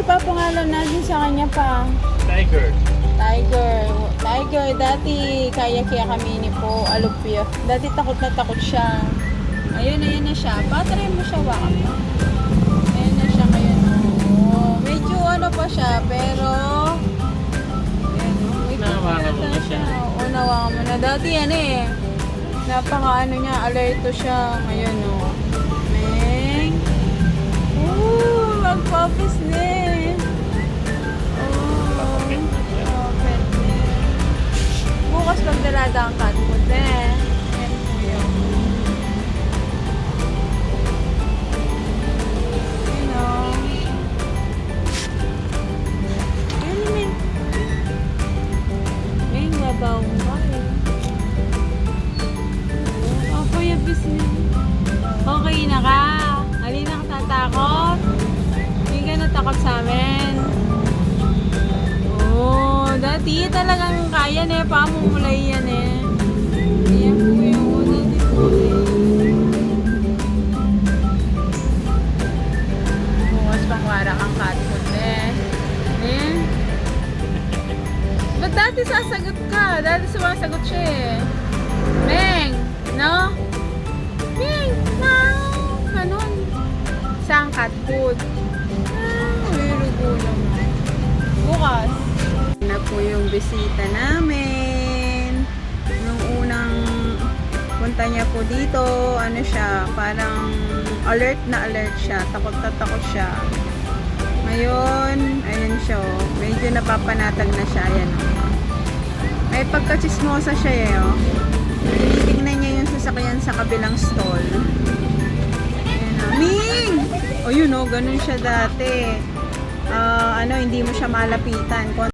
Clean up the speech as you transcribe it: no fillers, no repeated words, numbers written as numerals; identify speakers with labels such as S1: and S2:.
S1: ipapangalan natin sa kanya pa?
S2: Tiger.
S1: Tiger, dati kaya kami ni po, alupyo. Dati takot na takot siya. Ayun na siya. Patry mo siya, waka pa. Ayun na siya ngayon. Oh. Medyo ano pa siya, pero... Ayan, oh. May
S2: Nahawakan mo na siya.
S1: Oo, nawakan mo na. Dati yan eh. Napaka ano niya, alerto siya. Ngayon oh. Meng. Ooh, mag-puppies na eh. Bukas magdalada ang cat food eh. Ayan po yun. You know. Ano men? May mabaw ba eh. Opo yung business. Okay na ka. Halina ka tatakot. Hindi ka natakot sa amin. Dati talagang kaya na pamumulay yan eh. Ayan po yung una dito eh. Bukas pangwara kang cat food eh. Eh? Ba't dati sasagot ka? Dati sumasagot siya eh. Meng! No? Meng! No! Ganon. Saan cat food? May rugo naman. Bukas. Na po yung bisita namin. Nung unang punta niya po dito, ano siya, parang alert na alert siya. Takot na takot siya. Ngayon, ayun siya. Medyo napapanatag na siya. Ayan. May pagkachismosa siya eh. Oh. Tinitingnan niya yung sasakyan sa kabilang stall. Ayan. Oh. Ming! O yun o, ganun siya dati. Hindi mo siya malapitan.